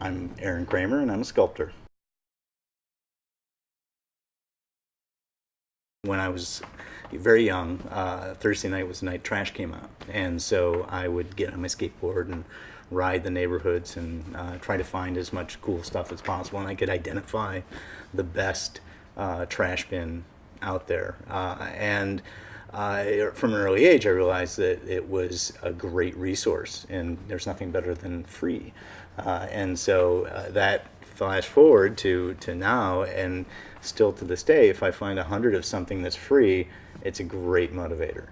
I'm Aaron Kramer, and I'm a sculptor. When I was very young, Thursday night was the night trash came out, and so I would get on my skateboard and ride the neighborhoods and try to find as much cool stuff as possible, and I could identify the best trash bin out there. And from an early age, I realized that it was a great resource, and there's nothing better than free. And so that flash forward to now, and still to this day, if I find 100 of something that's free, it's a great motivator.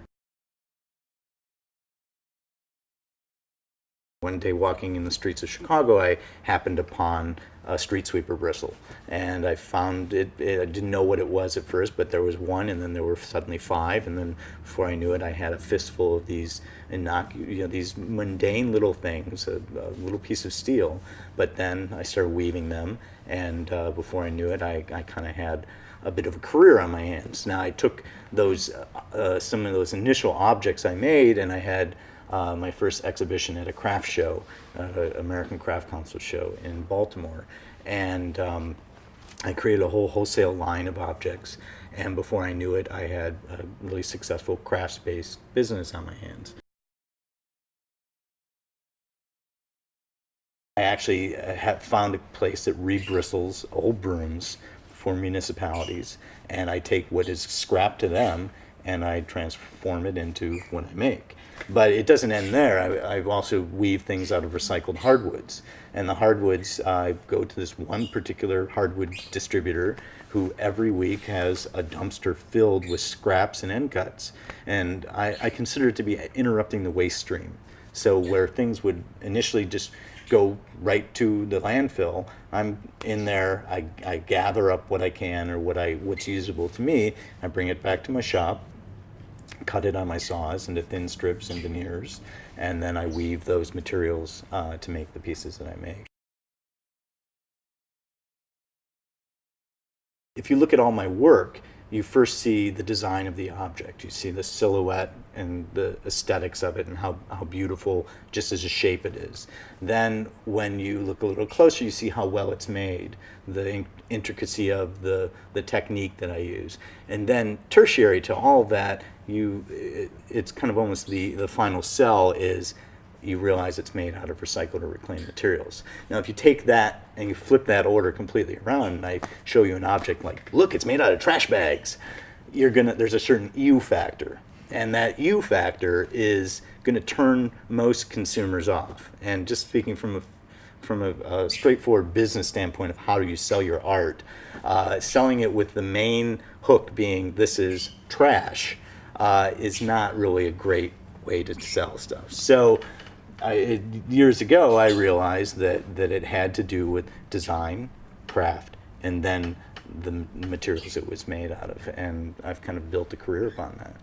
One day walking in the streets of Chicago, I happened upon a street sweeper bristle, and I found I didn't know what it was at first, but there was one, and then there were suddenly five, and then before I knew it, I had a fistful of these these mundane little things, a little piece of steel. But then I started weaving them, and before I knew it, I kind of had a bit of a career on my hands. Now I took those some of those initial objects I made, and I had my first exhibition at a craft show, American Craft Council show in Baltimore, and I created a whole wholesale line of objects. And before I knew it, I had a really successful crafts-based business on my hands. I actually have found a place that rebristles old brooms for municipalities, and I take what is scrap to them and I transform it into what I make. But it doesn't end there. I also weave things out of recycled hardwoods. And the hardwoods, I go to this one particular hardwood distributor who every week has a dumpster filled with scraps and end cuts. And I consider it to be interrupting the waste stream. So where things would initially just go right to the landfill, I'm in there, I gather up what I can or what's usable to me, I bring it back to my shop, cut it on my saws into thin strips and veneers, and then I weave those materials to make the pieces that I make. If you look at all my work, you first see the design of the object. You see the silhouette and the aesthetics of it and how beautiful just as a shape it is. Then when you look a little closer, you see how well it's made, the intricacy of the technique that I use. And then tertiary to all that, it's kind of almost the final sell is you realize it's made out of recycled or reclaimed materials. Now, if you take that and you flip that order completely around, and I show you an object like, look, it's made out of trash bags, there's a certain U factor, and that U factor is going to turn most consumers off. And just speaking from a straightforward business standpoint of how do you sell your art, selling it with the main hook being this is trash is not really a great way to sell stuff. So years ago, I realized that it had to do with design, craft, and then the materials it was made out of. And I've kind of built a career upon that.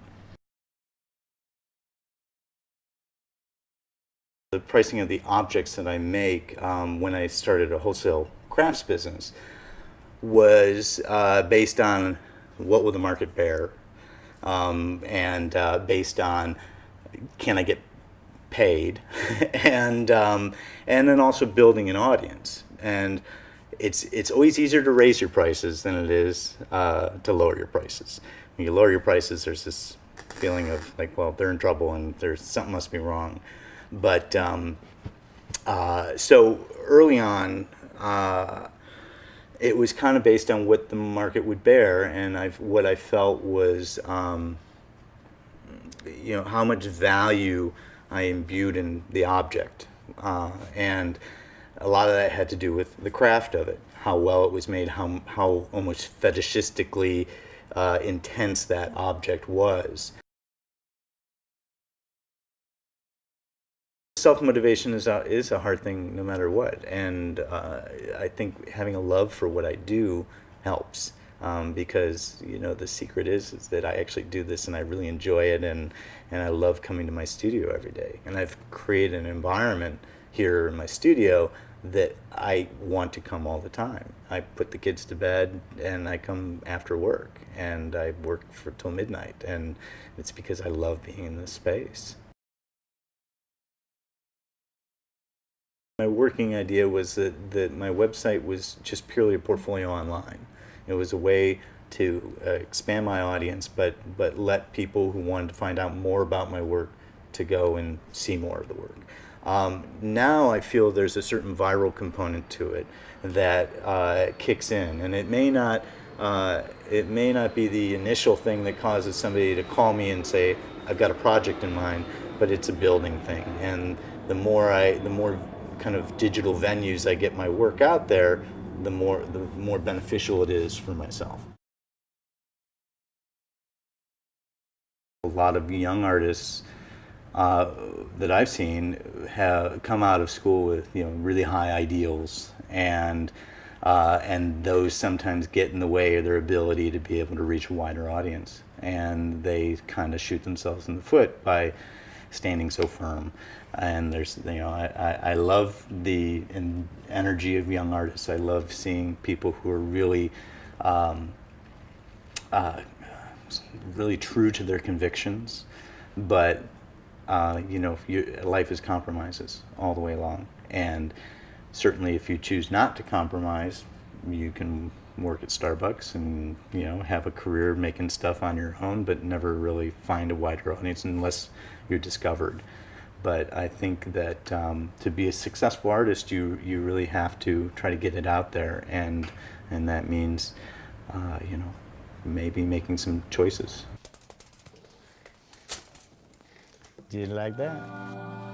The pricing of the objects that I make when I started a wholesale crafts business was based on what will the market bear, and based on can I get paid, and then also building an audience. And it's always easier to raise your prices than it is to lower your prices. When you lower your prices, there's this feeling of like, well, they're in trouble and there's something must be wrong. But so early on, it was kind of based on what the market would bear, and what I felt was how much value I imbued in the object, and a lot of that had to do with the craft of it, how well it was made, how almost fetishistically intense that object was. Self-motivation is a hard thing no matter what, and I think having a love for what I do helps, because the secret is that I actually do this and I really enjoy it, and I love coming to my studio every day, and I've created an environment here in my studio that I want to come all the time. I put the kids to bed and I come after work and I work till midnight, and it's because I love being in this space. My working idea was that my website was just purely a portfolio online. It was a way to expand my audience, but let people who wanted to find out more about my work to go and see more of the work. Now I feel there's a certain viral component to it that kicks in, and it may not be the initial thing that causes somebody to call me and say, I've got a project in mind, but it's a building thing. And the more kind of digital venues I get my work out there, the more beneficial it is for myself. A lot of young artists that I've seen have come out of school with really high ideals, and those sometimes get in the way of their ability to be able to reach a wider audience, and they kind of shoot themselves in the foot by standing so firm. And I love the energy of young artists. I love seeing people who are really really true to their convictions, but life is compromises all the way along. And certainly if you choose not to compromise, you can work at Starbucks and have a career making stuff on your own, but never really find a wider audience unless you're discovered. But I think that to be a successful artist, you really have to try to get it out there, and that means maybe making some choices. Do you like that?